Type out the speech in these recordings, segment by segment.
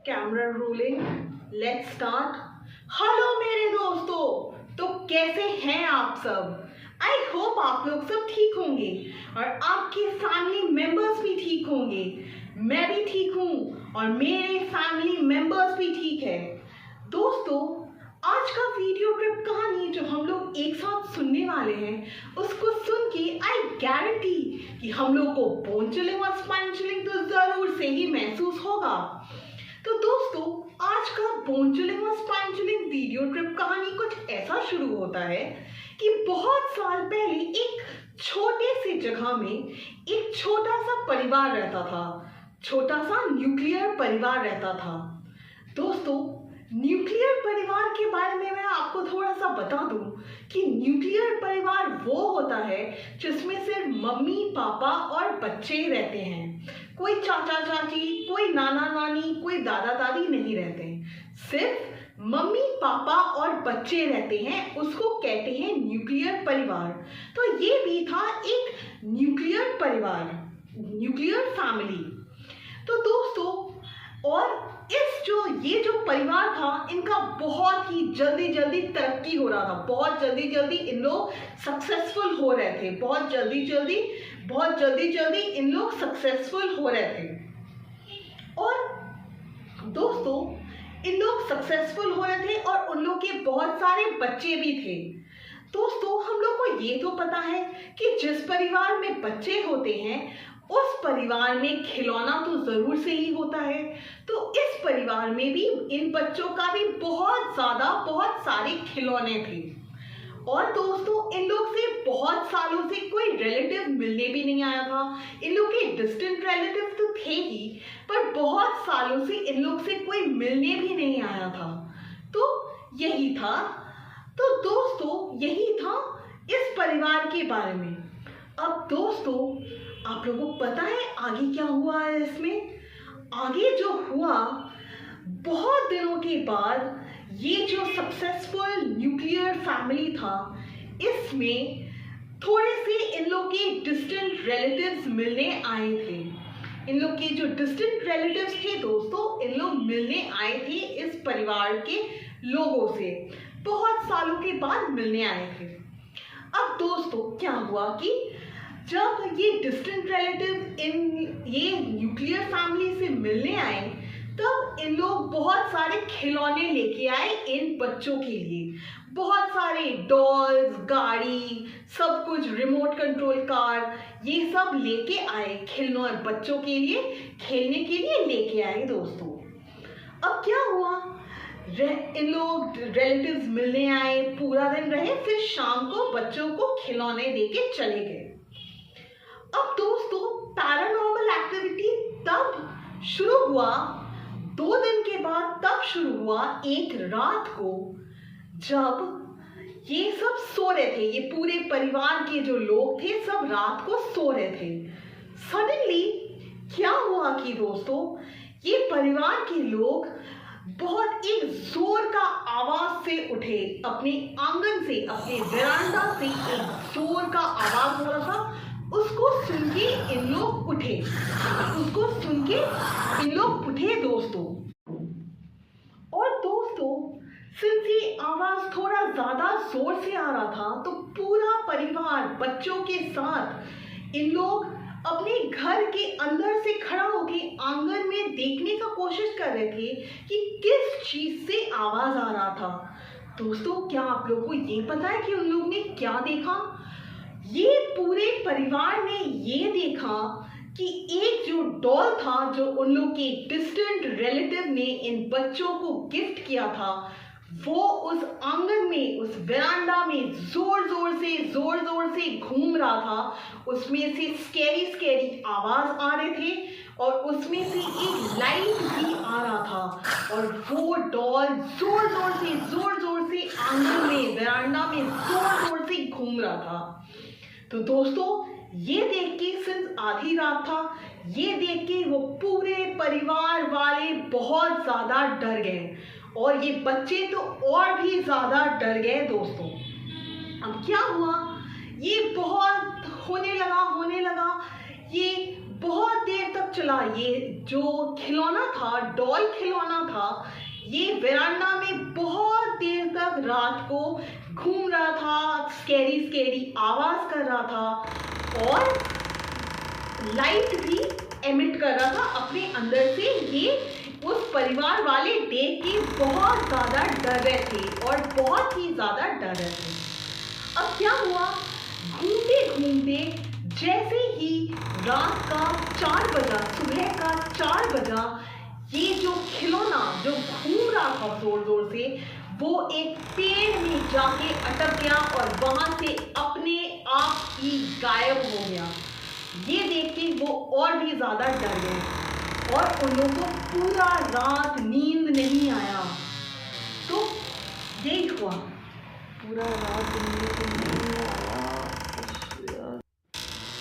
Camera rolling, let's start. Hello मेरे दोस्तों, तो कैसे हैं आप सब? आई होप आप लोग सब ठीक होंगे और आपके फैमिली मेंबर्स भी ठीक होंगे। मैं भी ठीक हूँ और मेरे फैमिली मेंबर्स भी ठीक है। दोस्तों, आज का वीडियो ट्रिप कहानी जो हम लोग एक साथ सुनने वाले हैं, उसको सुन के आई गारंटी कि हम लोग को बोन चिलिंग और स्पाइन चिलिंग तो जरूर से ही महसूस होगा। तो दोस्तों, आज का बोन चिलिंग और स्पाइन चिलिंग वीडियो ट्रिप कहानी कुछ ऐसा शुरू होता है कि बहुत साल पहले एक छोटे से जगह में एक छोटा सा परिवार रहता था। छोटा सा न्यूक्लियर परिवार रहता था। दोस्तों, न्यूक्लियर परिवार के बारे में मैं आपको थोड़ा सा बता दूं कि न्यूक्लियर परिवार वो होता है जिसमें सिर्फ मम्मी पापा और बच्चे रहते हैं। कोई चाचा चाची, कोई नाना नानी, कोई दादा दादी नहीं रहते हैं। सिर्फ मम्मी पापा और बच्चे रहते हैं, उसको कहते हैं न्यूक्लियर परिवार। तो ये भी था एक न्यूक्लियर परिवार, न्यूक्लियर फैमिली। तो दोस्तों, और ये जो परिवार था, इनका बहुत ही जल्दी जल्दी तरक्की हो रहा था। बहुत जल्दी जल्दी इन लोग सक्सेसफुल हो रहे थे। बहुत जल्दी जल्दी इन लोग सक्सेसफुल हो रहे थे। और दोस्तों, इन लोग सक्सेसफुल हो रहे थे और उन लोग के बहुत सारे बच्चे भी थे। दोस्तों, हम लोग को ये तो पता है कि जिस परिवार में बच्चे होते हैं उस परिवार में खिलौना तो जरूर से ही होता है। तो इस परिवार में भी इन बच्चों का भी बहुत सारे खिलौने थे। और दोस्तों, इन लोग से बहुत सालों से कोई रिलेटिव मिलने भी नहीं आया था। इन लोग के डिस्टेंट रिलेटिव तो थे ही, पर बहुत सालों से इन लोग से कोई मिलने भी नहीं आया था। तो यही था। तो दोस्तों, यही था इस परिवार के बारे में। अब दोस्तों, आप लोगों को पता है आगे क्या हुआ है इसमें? आगे जो हुआ, बहुत दिनों के बाद ये जो सक्सेसफुल न्यूक्लियर फैमिली था, इसमें थोड़े से इन लोग के डिस्टेंट रिलेटिव्स मिलने आए थे। इन लोग के जो डिस्टेंट रिलेटिव्स थे दोस्तों, इन लोग मिलने आए थे इस परिवार के लोगों से। बहुत सालों के बाद मिलने आए थे। अब दोस्तों, क्या हुआ कि जब ये डिस्टेंट रिलेटिव ये न्यूक्लियर फैमिली से मिलने आए, तब इन लोग बहुत सारे खिलौने लेके आए इन बच्चों के लिए। बहुत सारे डॉल्स, गाड़ी, सब कुछ, रिमोट कंट्रोल कार, ये सब लेके आए खिलौने बच्चों के लिए, खेलने के लिए लेके आए दोस्तों। अब क्या हुआ, इन लोग रिलेटिव्स मिलने आए, पूरा दिन रहे, फिर शाम को बच्चों को खिलौने देके चले गए। अब दोस्तों, पैरानॉर्मल एक्टिविटी तब शुरू हुआ, 2 दिन के बाद तब शुरू हुआ एक रात को, जब ये सब सो रहे थे। ये पूरे परिवार के जो लोग थे सब रात को सो रहे थे। सडनली क्या हुआ कि दोस्तों, ये परिवार के लोग बहुत एक जोर का आवाज से उठे। अपने आंगन से, अपने वरांडा से एक जोर का आवाज हो रहा था। उसको सुन के इन लोग उठे। दोस्तों। और दोस्तों, सिंस ये आवाज थोड़ा ज्यादा जोर से आ रहा था, तो पूरा परिवार बच्चों के साथ इन लोग अपने घर के अंदर से खड़ा होके आंगन में देखने का कोशिश कर रहे थे कि किस चीज से आवाज आ रहा था। दोस्तों, क्या आप लोगों को ये पता है कि उन लोग ने क्या देखा? ये पूरे परिवार ने ये देखा कि एक जो डॉल था, जो उन लोग के डिस्टेंट रिलेटिव ने इन बच्चों को गिफ्ट किया था, वो उस आंगन में, उस वरांडा में जोर जोर से घूम रहा था। उसमें से स्कैरी आवाज आ रहे थे और उसमें से एक लाइट भी आ रहा था। और वो डॉल जोर जोर से आंगन में, वरांडा में जोर से घूम रहा था। तो दोस्तों, ये देख के, सिंस आधी रात था, ये देख के वो पूरे परिवार वाले बहुत ज्यादा डर गए और ये बच्चे तो और भी ज्यादा डर गए दोस्तों। अब क्या हुआ, ये बहुत होने लगा। ये बहुत देर तक चला। ये जो खिलौना था, डॉल खिलौना था, ये वेरांडा में बहुत देर तक रात को घूम रहा था, स्कैरी स्कैरी आवाज कर रहा था और लाइट भी एमिट कर रहा था अपने अंदर से। ये उस परिवार वाले देख के बहुत ज़्यादा डर रहे थे और बहुत ही ज़्यादा डर रहे थे। अब क्या हुआ, घूमते घूमते जैसे ही रात का 4 बजा, सुबह का 4 बजा, ये जो खिलौना जो घूम रहा था जोर जोर से, वो एक पेड़ में जाके अटक गया और वहां से अपने आप ही गायब हो गया। ये देख के वो और भी ज्यादा डर गए और उन लोगों को पूरा रात नींद नहीं आया। तो यही हुआ, पूरा रात नींद नहीं आया।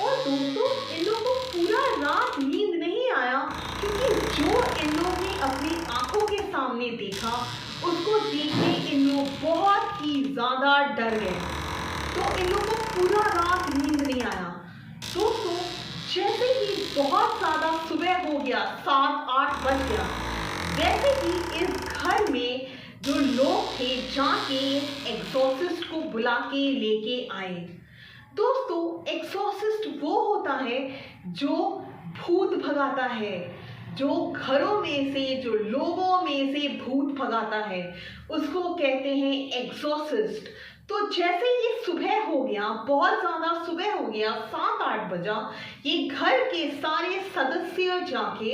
और दोस्तों, इन लोगों को पूरा रात नींद नहीं आया क्योंकि जो इन लोगों ने अपनी आंखों के सामने देखा, उसको देख के इन लोग बहुत ही ज्यादा डर गए। तो इन लोगों को पूरा रात नींद नहीं आया। दोस्तों, जैसे ही बहुत ज्यादा सुबह हो गया, 7-8 बज गया, वैसे ही इस घर में जो लोग थे जाके एक्सॉर्सिस्ट को बुला के लेके आए। दोस्तों, एक्सॉर्सिस्ट वो होता है जो भूत भगाता है, जो घरों में से, जो लोगों में से भूत भगाता है, उसको कहते हैं एक्सॉर्सिस्ट। तो जैसे ये सुबह हो गया, बहुत ज्यादा सुबह हो गया, 7-8 बजा, ये घर के सारे सदस्य जाके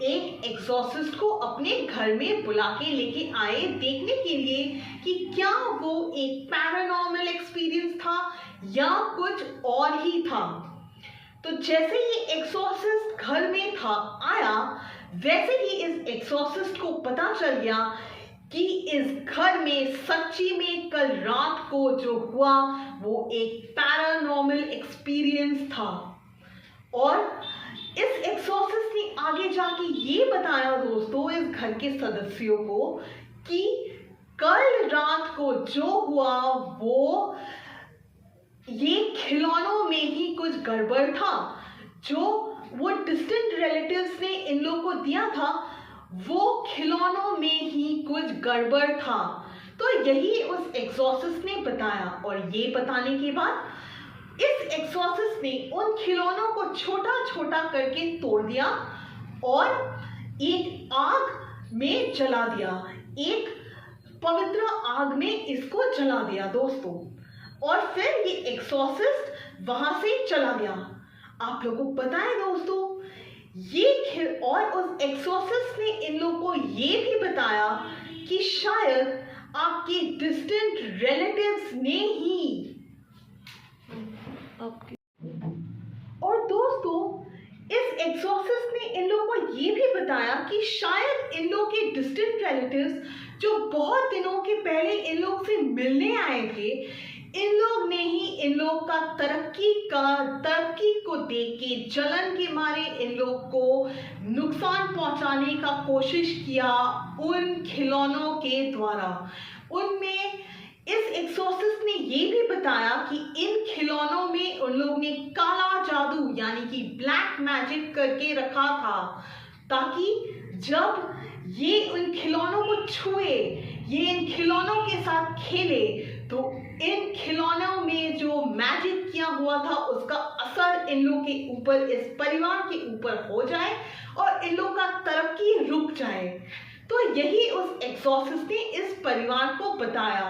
एक एक्सॉर्सिस्ट को अपने घर में बुला के लेके आए, देखने के लिए कि क्या वो एक पैरानॉर्मल एक्सपीरियंस था या कुछ और ही था। तो जैसे ही एक्सॉर्सिस्ट घर में था आया, वैसे ही इस एक्सॉर्सिस्ट को पता चल गया कि इस घर में सच्ची में कल रात को जो हुआ वो एक पैरानॉर्मल एक्सपीरियंस था। और इस एक्सॉर्सिस्ट ने आगे जाके ये बताया दोस्तों इस घर के सदस्यों को कि कल रात को जो हुआ वो ये खिलौनों में ही कुछ गड़बड़ था। जो वो डिस्टेंट रिलेटिव्स ने इन लोगों को दिया था, वो खिलौनों में ही कुछ गड़बड़ था। तो यही उस एक्सॉर्सिस्ट ने बताया और ये बताने के बाद इस एक्सॉर्सिस्ट ने उन खिलौनों को छोटा छोटा करके तोड़ दिया और एक आग में जला दिया, एक पवित्र आग में इसको जला दिया दोस्तों। और फिर ये एक्सॉर्सिस्ट वहां से चला गया। आप लोगों को पता है दोस्तों, और उस एक्सॉर्सिस्ट ने इन लोगों को ये भी बताया कि शायद आपके डिस्टेंट रिलेटिव्स ने ही और दोस्तों इस एक्सॉर्सिस्ट ने इन लोगों को ये भी बताया कि शायद इन लोगों के डिस्टेंट रिलेटिव्स जो बहुत दिनों के पहले इन लोग से मिलने आए थे, इन लोग ने ही इन लोग का तरक्की को देख के जलन के मारे इन लोग को नुकसान पहुंचाने का कोशिश किया उन खिलौनों के द्वारा। उनमें इस एक्सॉर्सिस्ट ने ये भी बताया कि इन खिलौनों में उन लोग ने काला जादू यानी कि ब्लैक मैजिक करके रखा था, ताकि जब ये उन खिलौनों को छुए, ये इन खिलौनों के साथ खेले, तो इन खिलौनों में जो मैजिक किया हुआ था उसका असर इन लोग के ऊपर, इस परिवार के ऊपर हो जाए और इन लोग का तरक्की रुक जाए। तो यही उस एक्सॉर्सिस्ट ने इस परिवार को बताया।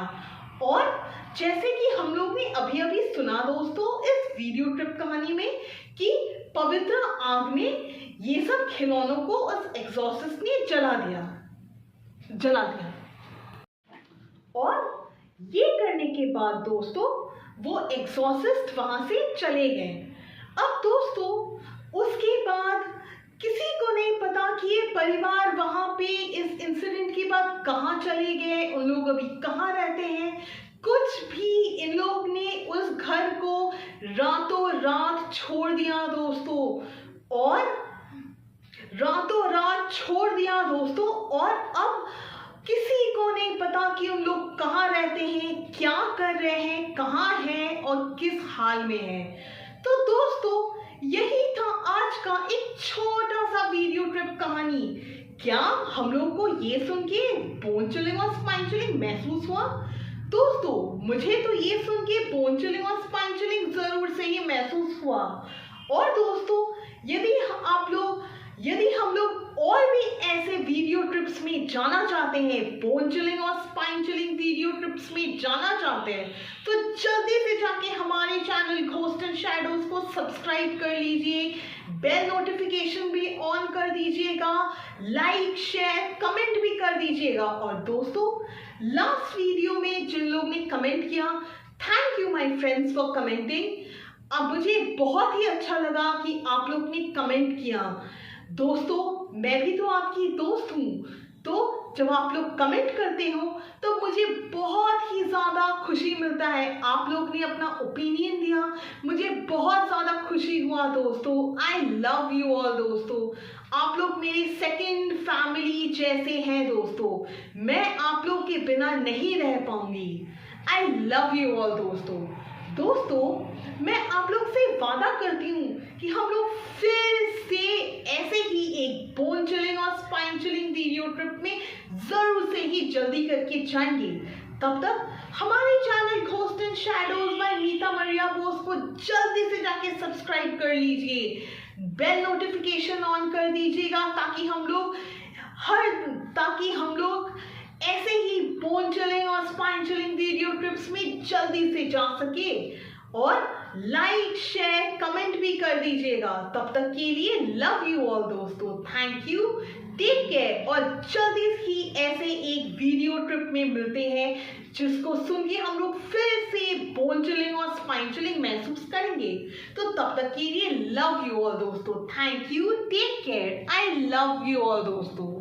और जैसे कि हम लोग ने अभी अभी सुना दोस्तों इस वीडियो ट्रिप कहानी में कि पवित्र आग में ये सब खिलौनों को उस एक्सॉर्सिस्ट ने जला दिया। और ये करने के बाद दोस्तों वो एक्सॉर्सिस्ट वहां से चले गए। अब दोस्तों उसके बाद किसी को नहीं पता कि ये परिवार वहां पे इस इंसिडेंट के बाद कहाँ चले गए, उन लोग अभी कहाँ रहते हैं, कुछ भी इन लोग ने उस घर को रातों रात छोड़ दिया दोस्तों। और रातों रात छोड़ दिया दोस्तों। और अब किसी को नहीं पता कि उन लोग कहाँ रहते हैं, क्या कर रहे हैं, कहाँ हैं और किस हाल में हैं। तो दोस्तों यही था आज का एक छोटा सा वीडियो ट्रिप कहानी। क्या हम लोग को ये सुन के बोन चिलिंग और स्पाइन चिलिंग महसूस हुआ? दोस्तों, मुझे तो ये सुन के बोन चिलिंग और स्पाइन चिलिंग जरूर से ही महसूस हुआ। और दोस्तों, यदि हम लोग और भी ऐसे वीडियो ट्रिप्स में जाना चाहते हैं, बोन चिलिंग और स्पाइन चिलिंग वीडियो ट्रिप्स में जाना चाहते हैं, तो जल्दी से जाके हमारे चैनल घोस्ट एंड शैडोज को सब्सक्राइब कर लीजिए, बेल नोटिफिकेशन भी ऑन कर दीजिएगा, लाइक शेयर कमेंट भी कर दीजिएगा। और दोस्तों, लास्ट वीडियो में जिन लोग ने कमेंट किया, thank you my friends for commenting. अब मुझे बहुत ही अच्छा लगा कि आप लोग ने कमेंट किया। दोस्तों, मैं भी तो आपकी दोस्त हूँ, तो जब आप लोग कमेंट करते हो तो मुझे बहुत ही ज़्यादा खुशी मिलता है। आप लोग ने अपना ओपिनियन दिया, मुझे बहुत ज़्यादा खुशी हुआ। दोस्तों, आई लव यू ऑल। दोस्तों, आप लोग मेरी सेकंड फैमिली जैसे हैं। दोस्तों, मैं आप लोग के बिना नहीं रह पाऊंगी। आई लव यू ऑल। दोस्तों, मैं आप लोग से वादा करती हूँ कि हम लोग फिर से ऐसे ही एक बोन चिलिंग और स्पाइन चिलिंग वीडियो ट्रिप में जरूर से ही जल्दी करके जाएंगे। तब तक हमारे channel ghost and shadows by Neeta Maria Bose को जल्दी से जाके सब्सक्राइब कर लीजिए, बेल नोटिफिकेशन ऑन कर दीजिएगा, ताकि हम लोग ऐसे ही बोन चिलिंग और स्पाइन चिलिंग वीडियो ट्रिप्स में जल्दी से जा सके। और लाइक शेयर कमेंट भी कर दीजिएगा। तब तक के लिए लव यू ऑल। दोस्तों, थैंक यू, टेक केयर। और जल्दी ही ऐसे एक वीडियो ट्रिप में मिलते हैं जिसको सुन के हम लोग फिर से बोन चिलिंग और स्पाइन चिलिंग महसूस करेंगे। तो तब तक के लिए लव यू ऑल। दोस्तों, thank you, take care, I love you all. दोस्तों।